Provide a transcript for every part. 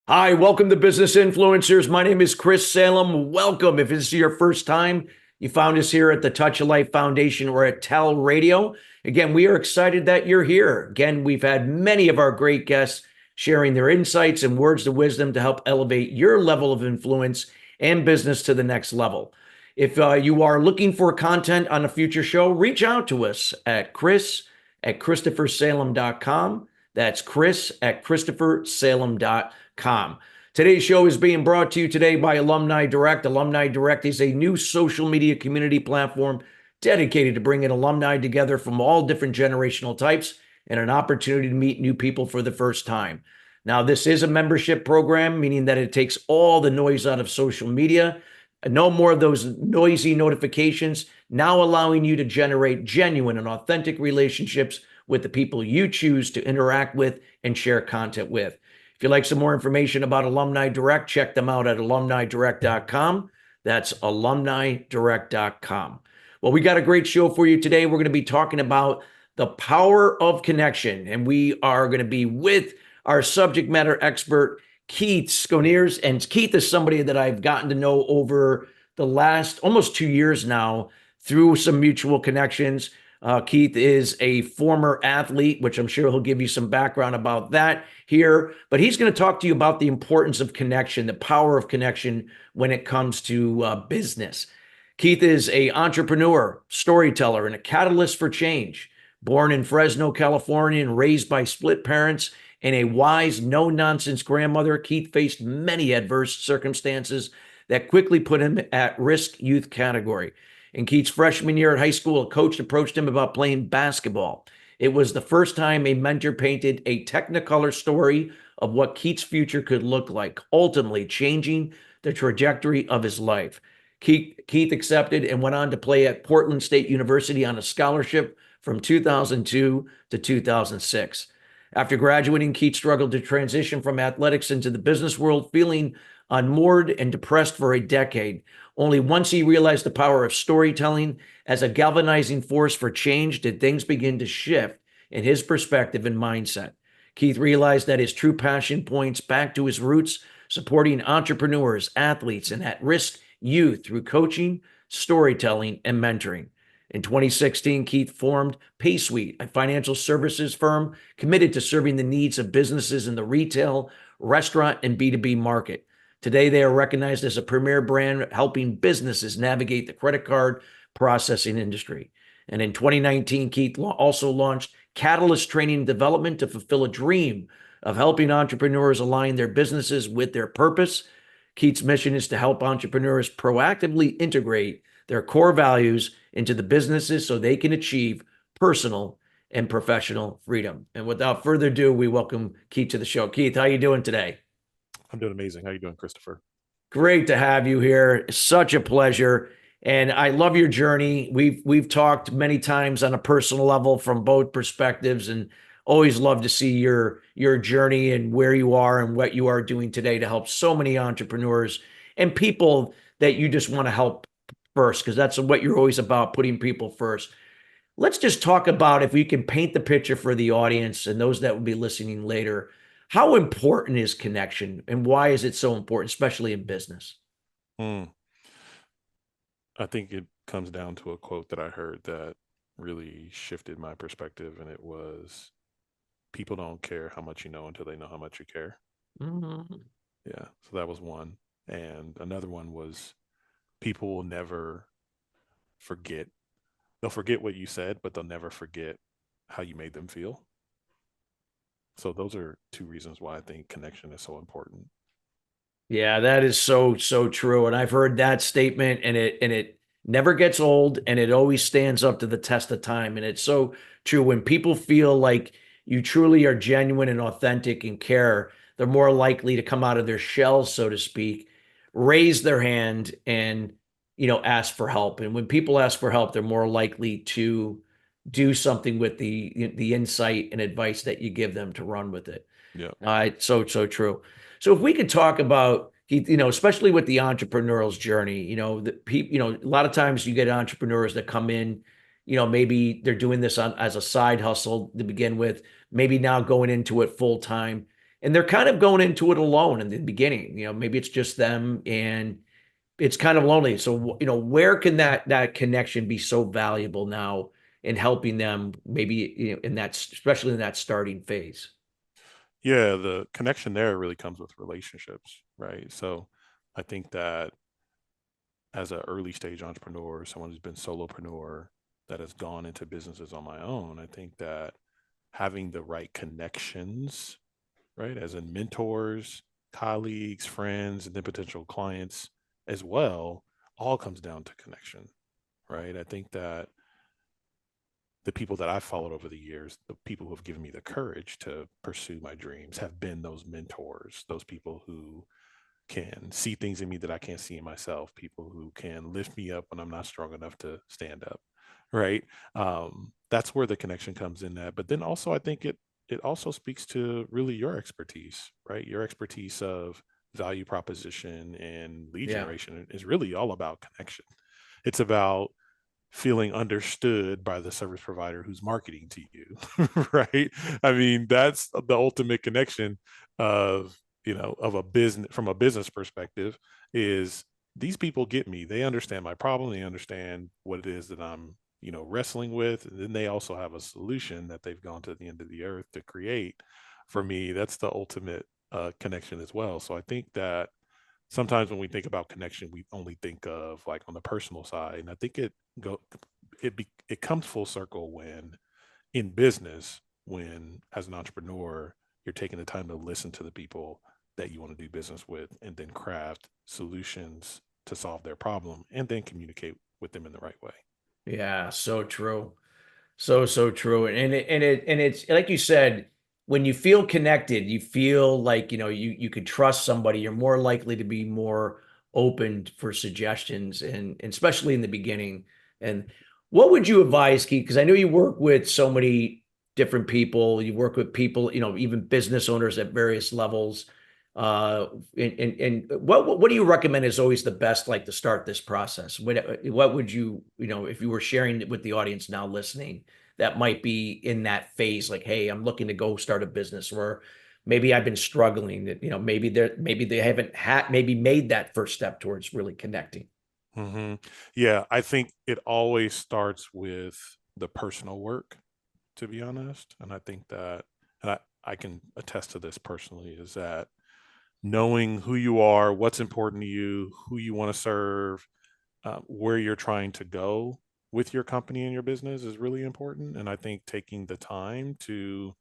Hi, welcome to Business Influencers. My name is Chris Salem. Welcome. If this is your first time, you found us here at the Touch of Life Foundation or at TALRadio. Again, we are excited that you're here. Again, we've had many of our great guests sharing their insights and words of wisdom to help elevate your level of influence and business to the next level. If you are looking for content on a future show, reach out to us at chris@christophersalem.com. That's chris@christophersalem.com. Today's show is being brought to you today by Alumni Direct. Alumni Direct is a new social media community platform dedicated to bringing alumni together from all different generational types and an opportunity to meet new people for the first time. Now, this is a membership program, meaning that it takes all the noise out of social media. No more of those noisy notifications, now allowing you to generate genuine and authentic relationships with the people you choose to interact with and share content with. If you'd like some more information about Alumni Direct, check them out at alumnidirect.com. That's alumnidirect.com. Well, we got a great show for you today. We're going to be talking about the power of connection, and we are going to be with our subject matter expert, Keith Sconiers. And Keith is somebody that I've gotten to know over the last almost 2 years now through some mutual connections. Keith is a former athlete, which I'm sure he'll give you some background about that here. But he's going to talk to you about the importance of connection, the power of connection when it comes to business. Keith is an entrepreneur, storyteller, and a catalyst for change. Born in Fresno, California, and raised by split parents and a wise, no-nonsense grandmother, Keith faced many adverse circumstances that quickly put him at risk youth category. In Keith's freshman year at high school, a coach approached him about playing basketball. It was the first time a mentor painted a technicolor story of what Keith's future could look like, ultimately changing the trajectory of his life. Keith accepted and went on to play at Portland State University on a scholarship from 2002 to 2006. After graduating, Keith struggled to transition from athletics into the business world, feeling unmoored and depressed for a decade. Only once he realized the power of storytelling as a galvanizing force for change did things begin to shift in his perspective and mindset. Keith realized that his true passion points back to his roots, supporting entrepreneurs, athletes, and at-risk youth through coaching, storytelling, and mentoring. In 2016, Keith formed PaySuite, a financial services firm committed to serving the needs of businesses in the retail, restaurant, and B2B market. Today, they are recognized as a premier brand helping businesses navigate the credit card processing industry. And in 2019, Keith also launched Catalyst Training and Development to fulfill a dream of helping entrepreneurs align their businesses with their purpose. Keith's mission is to help entrepreneurs proactively integrate their core values into the businesses so they can achieve personal and professional freedom. And without further ado, we welcome Keith to the show. Keith, how are you doing today? I'm doing amazing. How you doing, Christopher? Great to have you here. Such a pleasure. And I love your journey. We've talked many times on a personal level from both perspectives, and always love to see your journey and where you are and what you are doing today to help so many entrepreneurs and people that you just want to help first, because that's what you're always about, putting people first. Let's just talk about, if we can paint the picture for the audience and those that will be listening later, how important is connection and why is it so important, especially in business? I think it comes down to a quote that I heard that really shifted my perspective, and it was, people don't care how much you know until they know how much you care. Mm-hmm. Yeah, so that was one. And another one was, people will never forget. They'll forget what you said, but they'll never forget how you made them feel. So those are two reasons why I think connection is so important. Yeah, that is so true. And I've heard that statement, and it never gets old, and it always stands up to the test of time. And it's so true. When people feel like you truly are genuine and authentic and care, they're more likely to come out of their shells, so to speak, raise their hand and, ask for help. And when people ask for help, they're more likely to do something with the insight and advice that you give them to run with it. Yeah. It's so true. So if we could talk about, especially with the entrepreneurial's journey, a lot of times you get entrepreneurs that come in, maybe they're doing this as a side hustle to begin with, maybe now going into it full time. And they're kind of going into it alone in the beginning. Maybe it's just them and it's kind of lonely. So, where can that connection be so valuable now in helping them maybe, in that, especially in that starting phase? Yeah, the connection there really comes with relationships, right? So I think that as an early stage entrepreneur, someone who's been solopreneur that has gone into businesses on my own, I think that having the right connections, right, as in mentors, colleagues, friends, and then potential clients as well, all comes down to connection, right? I think that the people that I've followed over the years, the people who have given me the courage to pursue my dreams, have been those mentors, those people who can see things in me that I can't see in myself, people who can lift me up when I'm not strong enough to stand up, right? That's where the connection comes in that. But then also, I think it also speaks to really your expertise, right? Your expertise of value proposition and lead Yeah. generation is really all about connection. It's about feeling understood by the service provider who's marketing to you, right? I mean, that's the ultimate connection of, of a business, from a business perspective, is these people get me. They understand my problem. They understand what it is that I'm, wrestling with. And then they also have a solution that they've gone to the end of the earth to create for me. That's the ultimate connection as well. So I think that sometimes when we think about connection, we only think of like on the personal side, and I think go it comes full circle when in business, when as an entrepreneur, you're taking the time to listen to the people that you want to do business with, and then craft solutions to solve their problem, and then communicate with them in the right way. Yeah. So true. So true. And it's like you said, when you feel connected, you feel like, you could trust somebody, you're more likely to be more open for suggestions and especially in the beginning. And what would you advise, Keith? Because I know you work with so many different people, you work with people, even business owners at various levels. Uh, and what do you recommend is always the best, like to start this process? What would you, if you were sharing it with the audience now listening, that might be in that phase, like, hey, I'm looking to go start a business, or maybe I've been struggling that, maybe they haven't had, maybe made that first step towards really connecting. hmm Yeah, I think it always starts with the personal work, to be honest. And I think that, and I can attest to this personally, is that knowing who you are, what's important to you, who you want to serve, where you're trying to go with your company and your business is really important. And I think taking the time to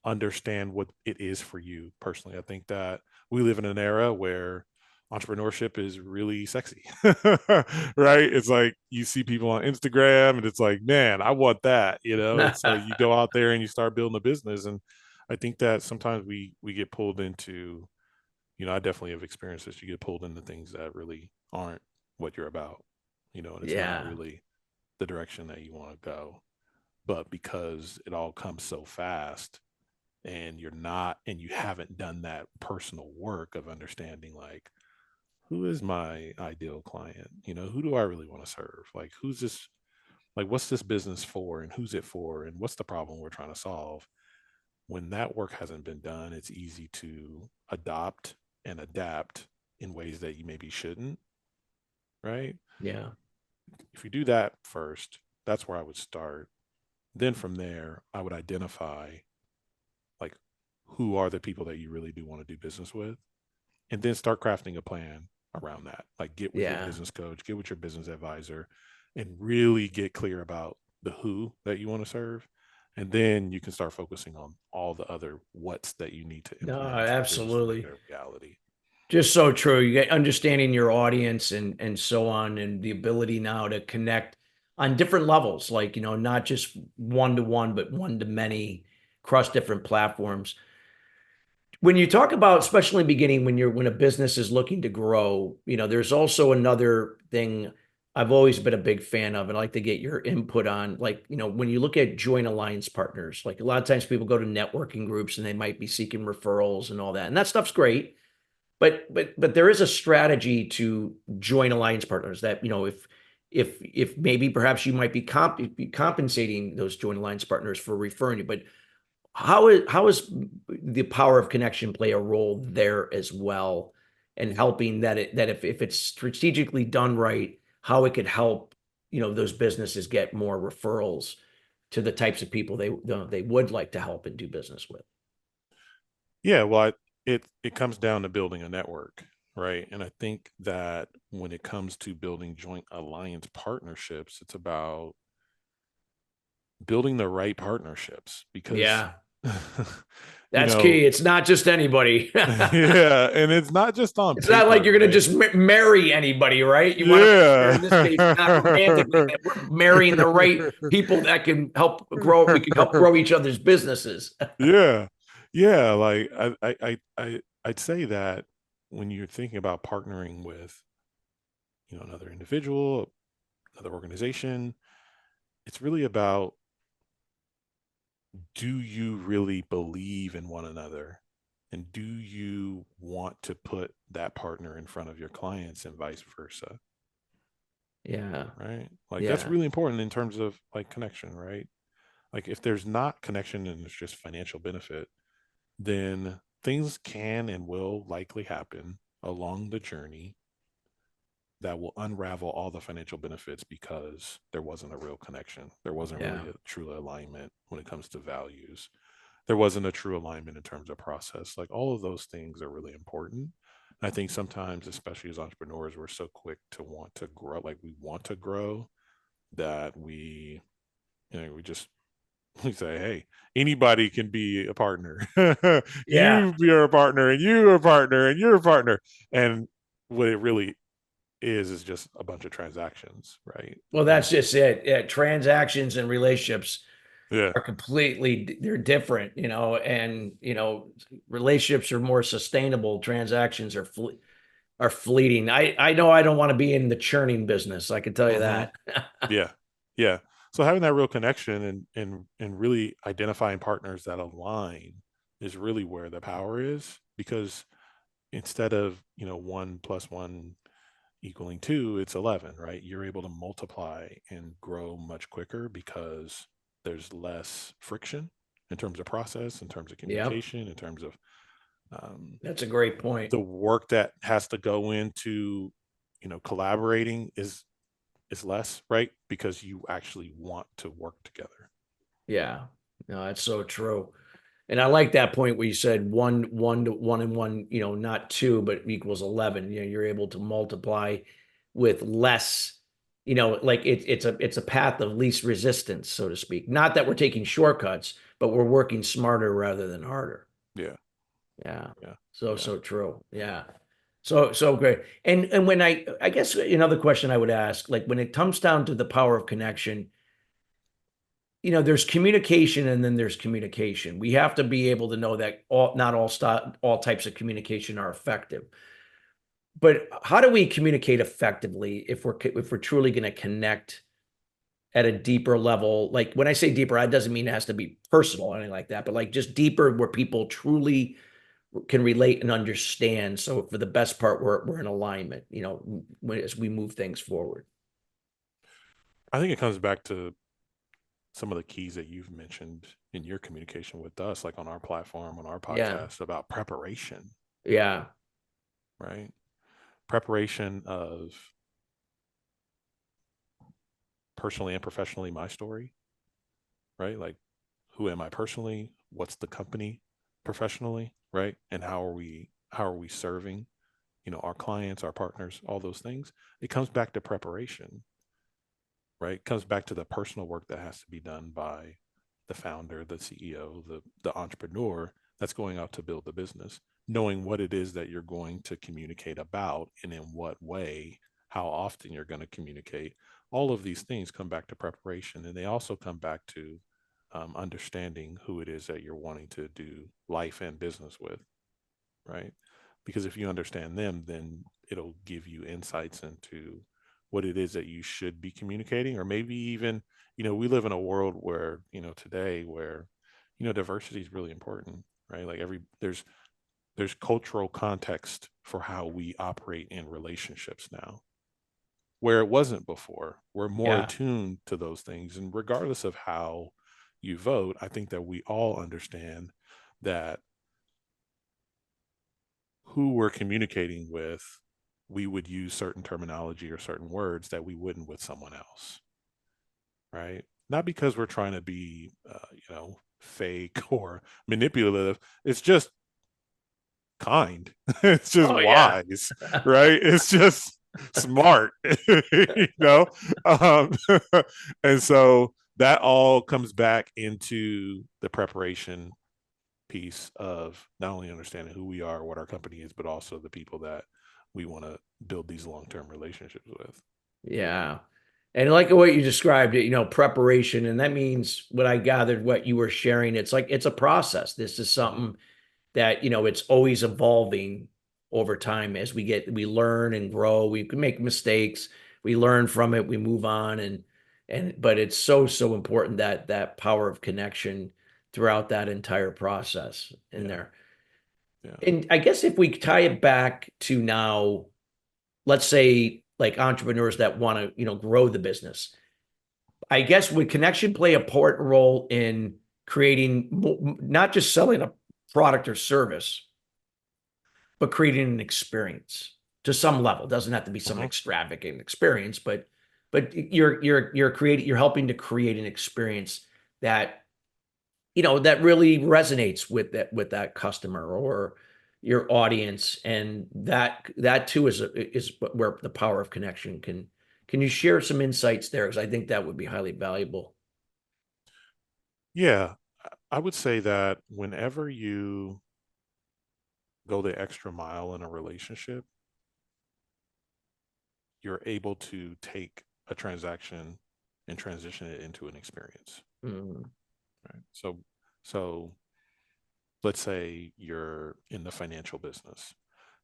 understand what it is for you personally. I think that we live in an era where entrepreneurship is really sexy, right? It's like you see people on Instagram and it's like, man, I want that, And so you go out there and you start building a business. And I think that sometimes we get pulled into, I definitely have experienced this. You get pulled into things that really aren't what you're about, and it's not Yeah. really the direction that you want to go. But because it all comes so fast and you haven't done that personal work of understanding, like, who is my ideal client? Who do I really want to serve? Like, who's this? Like, what's this business for and who's it for? And what's the problem we're trying to solve? When that work hasn't been done, it's easy to adopt and adapt in ways that you maybe shouldn't, right? Yeah. If you do that first, that's where I would start. Then from there, I would identify like who are the people that you really do want to do business with, and then start crafting a plan around that. Like get with your Yeah. business coach, get with your business advisor, and really get clear about the who that you want to serve. And then you can start focusing on all the other what's that you need to No, implement into your business to make it absolutely. a reality. Just so true. You get understanding your audience and so on, and the ability now to connect on different levels, like, not just one to one, but one to many across different platforms. When you talk about, especially in the beginning, when a business is looking to grow, there's also another thing I've always been a big fan of, and I like to get your input on, like, when you look at joint alliance partners, like a lot of times people go to networking groups and they might be seeking referrals and all that, and that stuff's great. But there is a strategy to join alliance partners that, if maybe perhaps you might be compensating those joint alliance partners for referring you, but how is the power of connection play a role there as well, and helping that if it's strategically done right, how it could help, those businesses get more referrals to the types of people they would like to help and do business with. Yeah, well, it comes down to building a network, right? And I think that when it comes to building joint alliance partnerships, it's about building the right partnerships because Yeah, you that's know, key. It's not just anybody. yeah, and it's not just on It's not like paper, you're going to right? just marry anybody, right? You want to make sure Yeah. in this case, not romantically, that we're marrying the right people that can help grow. We can help grow each other's businesses. Yeah. Yeah, like I'd say that when you're thinking about partnering with, another individual, another organization, it's really about, do you really believe in one another? And do you want to put that partner in front of your clients and vice versa? Yeah, Right? Like that's yeah, really important in terms of like connection, right? Like if there's not connection and it's just financial benefit, then things can and will likely happen along the journey that will unravel all the financial benefits because there wasn't a real connection. There wasn't yeah, really a true alignment when it comes to values. There wasn't a true alignment in terms of process. Like all of those things are really important. I think sometimes, especially as entrepreneurs, we're so quick to want to grow, like we want to grow that we just we say, hey, anybody can be a partner. yeah. You be a partner, and you're a partner, and you're a partner. And what it really is just a bunch of transactions, right? Well, that's And just it. Yeah, transactions and relationships yeah, are completely they're different, and relationships are more sustainable. Transactions are fleeting. I know I don't want to be in the churning business. I can tell you hmm that. yeah, yeah. So having that real connection and really identifying partners that align is really where the power is, because instead of 1 + 1 = 2, it's 11, right? You're able to multiply and grow much quicker because there's less friction in terms of process, in terms of Yep, communication, in terms of um, that's a great point. the work that has to go into, collaborating is less, right? Because you actually want to work together. Yeah, no, that's so true. And I like that point where you said one and one, not two, but equals 11. You're able to multiply with less, like it's a path of least resistance, so to speak. Not that we're taking shortcuts, but we're working smarter rather than harder. Yeah, Yeah. yeah, So, yeah. so true. Yeah. So great. And when I guess another question I would ask, like when it comes down to the power of connection, there's communication and then there's communication. We have to be able to know that not all types of communication are effective. But how do we communicate effectively if we're truly going to connect at a deeper level? Like when I say deeper, that doesn't mean it has to be personal or anything like that, but like just deeper where people truly can relate and understand. So for the best part, we're in alignment, as we move things forward. I think it comes back to some of the keys that you've mentioned in your communication with us, like on our platform, on our Yeah. podcast, about preparation, Yeah. right? Preparation of personally and professionally my story, right? Like who am I personally? What's the company professionally, right? And how are we serving, our clients, our partners, all those things. It comes back to preparation, right? It comes back to the personal work that has to be done by the founder, the CEO, the entrepreneur that's going out to build the business, knowing what it is that you're going to communicate about and in what way, how often you're going to communicate. All of these things come back to preparation, and they also come back to understanding who it is that you're wanting to do life and business with, right? Because if you understand them, then it'll give you insights into what it is that you should be communicating, or maybe even, we live in a world where, today where, diversity is really important, right? Like there's cultural context for how we operate in relationships now. where it wasn't before. We're more Yeah. attuned to those things. And regardless of how you vote, I think that we all understand that who we're communicating with, we would use certain terminology or certain words that we wouldn't with someone else, right? Not because we're trying to be, fake or manipulative. It's just kind. It's just Oh yeah. wise, right? It's just smart, you know? Um, and so that all comes back into the preparation piece of not only understanding who we are, what our company is, but also the people that we want to build these long-term relationships with. Yeah. And like what you described it, preparation. And that means what I gathered, what you were sharing, it's like it's a process. This is Mhm. something that, it's always evolving over time as we learn and grow. We can make mistakes, we learn from it, we move on. But it's so, so important that that power of connection throughout that entire process in Yeah, there. yeah. And I guess if we tie it back to now, let's say like entrepreneurs that want to, grow the business. I guess would connection play a important role in creating not just selling a product or service, but creating an experience to some level. It doesn't have to be some Mhm. extravagant experience, but you're creating you're helping to create an experience that that really resonates with that customer or your audience, and that too is where the power of connection can you share some insights there, because I think that would be highly valuable. Yeah, I would say that whenever you go the extra mile in a relationship, you're able to take a transaction and transition it into an experience. Mm, Right. So let's say you're in the financial business.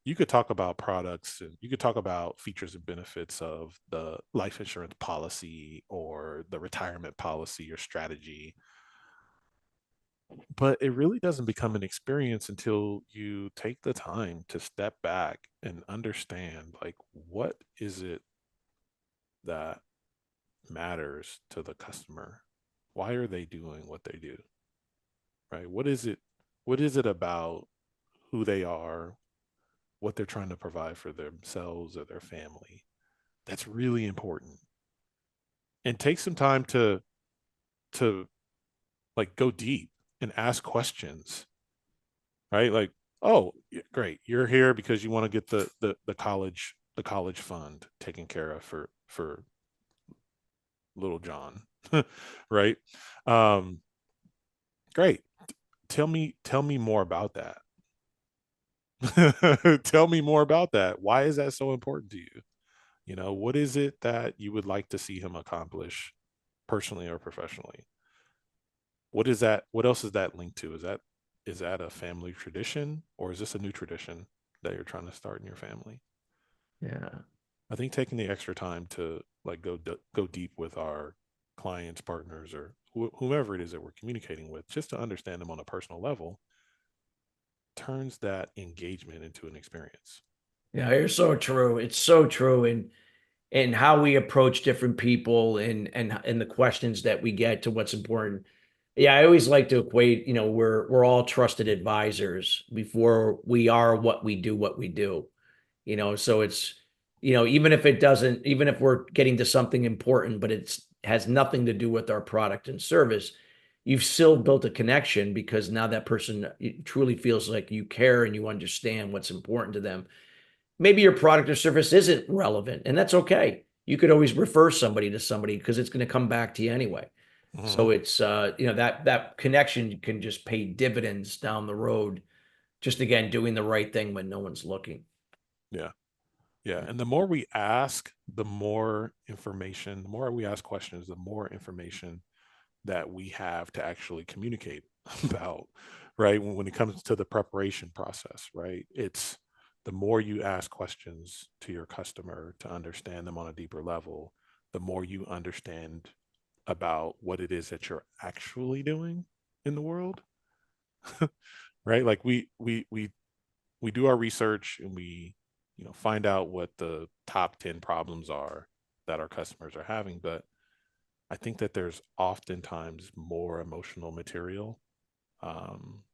You could talk about products and you could talk about features and benefits of the life insurance policy or the retirement policy or strategy, but it really doesn't become an experience until you take the time to step back and understand, like, what is it that matters to the customer? Why are they doing what they do? Right? What is it about who they are, what they're trying to provide for themselves or their family? That's really important. And take some time to like go deep and ask questions, right? Like, oh, great, you're here because you want to get the college fund taken care of for little John, right? Um, great. Tell me more about that. Tell me more about that. Why is that so important to you? What is it that you would like to see him accomplish personally or professionally? What is that? What else is that linked to? Is that a family tradition, or is this a new tradition that you're trying to start in your family? yeah. I think taking the extra time to like go deep with our clients, partners, or whomever it is that we're communicating with, just to understand them on a personal level, turns that engagement into an experience. Yeah, you're so true. It's so true. And how we approach different people and the questions that we get to what's important. Yeah, I always like to equate, we're all trusted advisors before we are what we do. So it's, even if we're getting to something important, but it's has nothing to do with our product and service, you've still built a connection because now that person truly feels like you care and you understand what's important to them. Maybe your product or service isn't relevant, and that's okay. You could always refer somebody to somebody because it's going to come back to you anyway. Hmm. So it's that connection can just pay dividends down the road. Just again doing the right thing when no one's looking. Yeah. Yeah. And the more we ask, the more information, the more we ask questions, the more information that we have to actually communicate about, right? When it comes to the preparation process, right? It's the more you ask questions to your customer to understand them on a deeper level, the more you understand about what it is that you're actually doing in the world, right? Like we do our research and we find out what the top 10 problems are, that our customers are having. But I think that there's oftentimes more emotional material, um,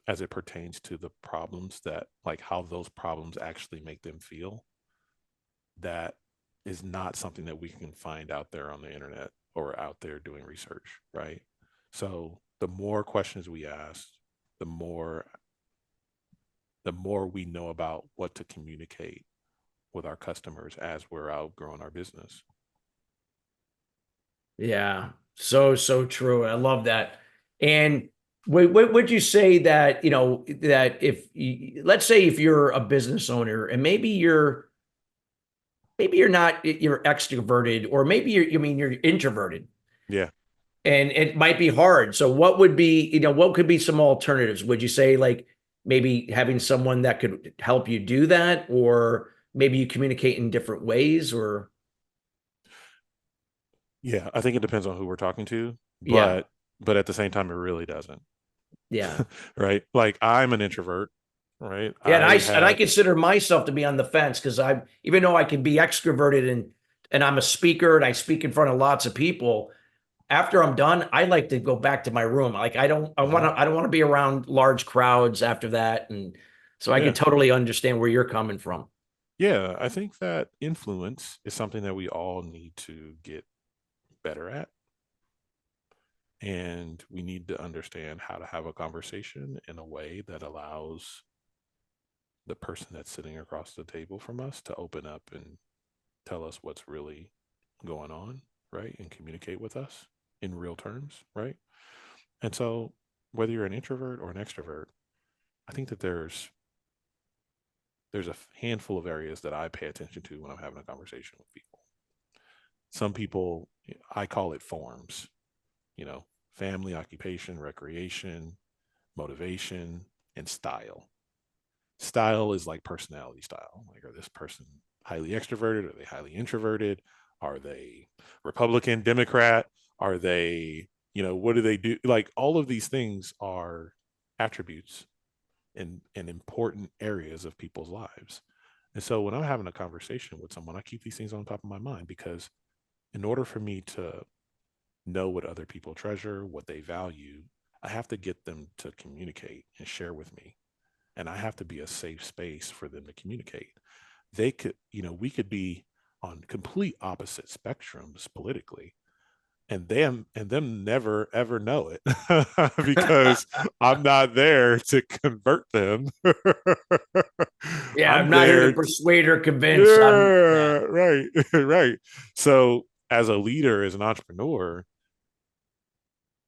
as it pertains to the problems that, like, how those problems actually make them feel, that is not something that we can find out there on the internet or out there doing research, right? So the more questions we ask, the more we know about what to communicate with our customers as we're out growing our business. Yeah, so true. I love that. And what would you say that, that if let's say if you're a business owner and maybe you're not you're extroverted, or maybe you're introverted, Yeah. and it might be hard. So what could be some alternatives? Would you say, like, maybe having someone that could help you do that, or maybe you communicate in different ways, or Yeah, I think it depends on who we're talking to, yeah, but at the same time, it really doesn't. yeah. Right? Like, I'm an introvert, right? Yeah, I and I had consider myself to be on the fence, because I, even though I can be extroverted and I'm a speaker and I speak in front of lots of people, after I'm done, I like to go back to my room. Like, Mhm. I don't want to be around large crowds after that. And so I Yeah. could totally understand where you're coming from. Yeah, I think that influence is something that we all need to get better at. And we need to understand how to have a conversation in a way that allows the person that's sitting across the table from us to open up and tell us what's really going on, right? And communicate with us in real terms, right? And so, whether you're an introvert or an extrovert, I think that there's a handful of areas that I pay attention to when I'm having a conversation with people. Some people, I call it forms, you know, family, occupation, recreation, motivation, and style. Style is like personality style. Like, are this person highly extroverted? Are they highly introverted? Are they Republican, Democrat? Are they, what do they do? Like, all of these things are attributes in important areas of people's lives. And so when I'm having a conversation with someone, I keep these things on top of my mind, because in order for me to know what other people treasure, what they value, I have to get them to communicate and share with me. And I have to be a safe space for them to communicate. We could be on complete opposite spectrums politically, and them never ever know it, because I'm not there to convert them. Yeah, I'm I'm not here to there. persuade or convince. Yeah, Yeah, right, right. So, as a leader, as an entrepreneur,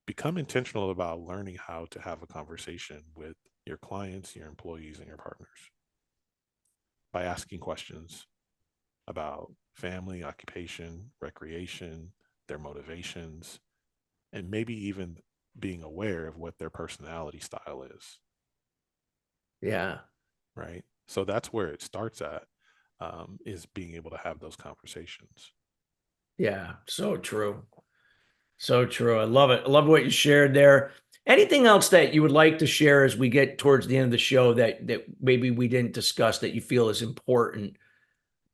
become intentional about learning how to have a conversation with your clients, your employees, and your partners by asking questions about family, occupation, recreation, their motivations, and maybe even being aware of what their personality style is, yeah, right? So that's where it starts at, is being able to have those conversations. yeah. So true. So true. I love it. I love what you shared there. Anything else that you would like to share as we get towards the end of the show that maybe we didn't discuss, that you feel is important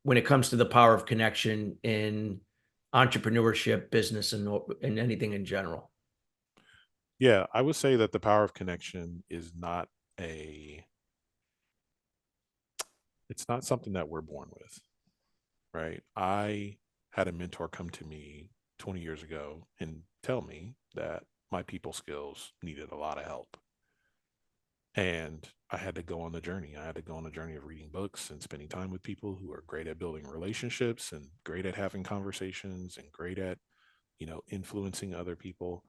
when it comes to the power of connection in entrepreneurship, business, and anything in general? Yeah, I would say that the power of connection is not a it's not something that we're born with, right? I had a mentor come to me 20 years ago and tell me that my people skills needed a lot of help. And I had to go on the journey. I had to go on a journey of reading books and spending time with people who are great at building relationships and great at having conversations and great at, influencing other people.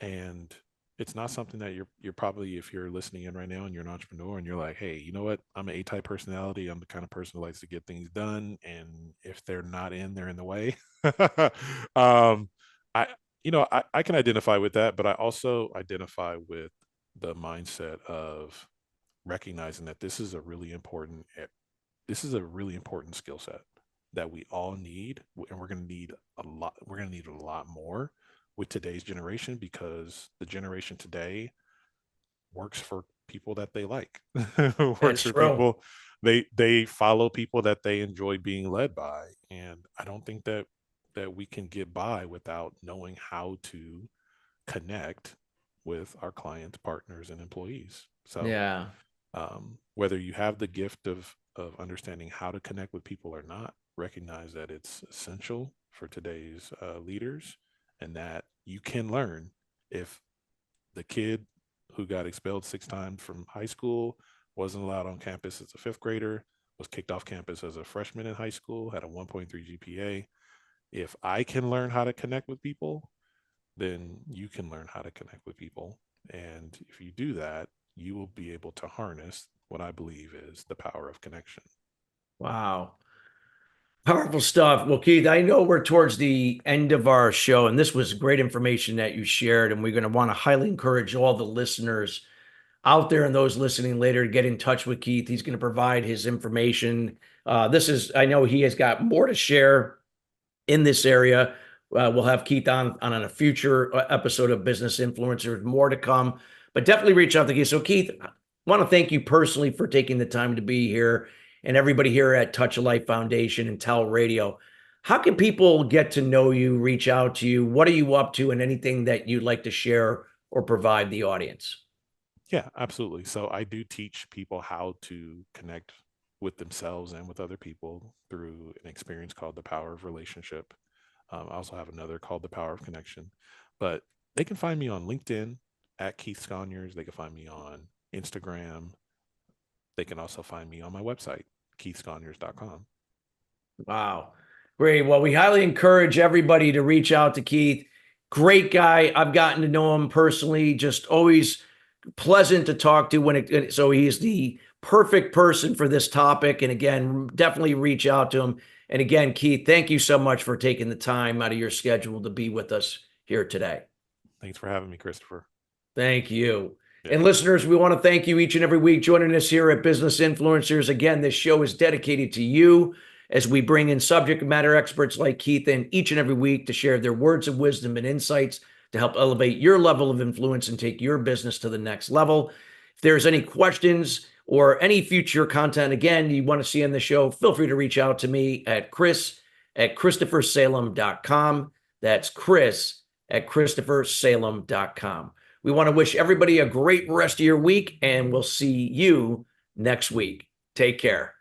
And it's not something that you're probably, if you're listening in right now and you're an entrepreneur and you're like, hey, you know what, I'm an A-type personality, I'm the kind of person who likes to get things done, and if they're not in, they're in the way. um I I can identify with that, but I also identify with the mindset of recognizing that this is a really important skill set that we all need, and we're going to need a lot more with today's generation, because the generation today works for people that they like. Works That's for true. people, they follow people that they enjoy being led by. And I don't think that that we can get by without knowing how to connect with our clients, partners, and employees. So Yeah. whether you have the gift of understanding how to connect with people or not, recognize that it's essential for today's leaders, and that you can learn. If the kid who got expelled 6 times from high school, wasn't allowed on campus as a fifth grader, was kicked off campus as a freshman in high school, had a 1.3 GPA. If I can learn how to connect with people, then you can learn how to connect with people. And if you do that, you will be able to harness what I believe is the power of connection. Wow. Powerful stuff. Well, Keith, I know we're towards the end of our show, and this was great information that you shared. And we're going to want to highly encourage all the listeners out there and those listening later to get in touch with Keith. He's going to provide his information. I know he has got more to share in this area. We'll have Keith on a future episode of Business Influencers, more to come, but definitely reach out to Keith. So Keith, I want to thank you personally for taking the time to be here, and everybody here at Touch of Life Foundation and TALRadio. How can people get to know you, reach out to you? What are you up to, and anything that you'd like to share or provide the audience? Yeah, absolutely. So I do teach people how to connect with themselves and with other people through an experience called the power of relationship. I also have another called the power of connection, but they can find me on LinkedIn at Keith Sconiers. They can find me on Instagram. They can also find me on my website, keithsconiers.com. Wow. Great. Well, we highly encourage everybody to reach out to Keith. Great guy. I've gotten to know him personally, just always pleasant to talk to so he's the perfect person for this topic. And again, definitely reach out to him. And again, Keith, thank you so much for taking the time out of your schedule to be with us here today. Thanks for having me, Christopher. Thank you. Yeah. And listeners, we want to thank you each and every week joining us here at Business Influencers. Again, this show is dedicated to you as we bring in subject matter experts like Keith in each and every week to share their words of wisdom and insights to help elevate your level of influence and take your business to the next level. If there's any questions or any future content, again, you want to see on the show, feel free to reach out to me at chris@christophersalem.com. That's chris@christophersalem.com. We want to wish everybody a great rest of your week, and we'll see you next week. Take care.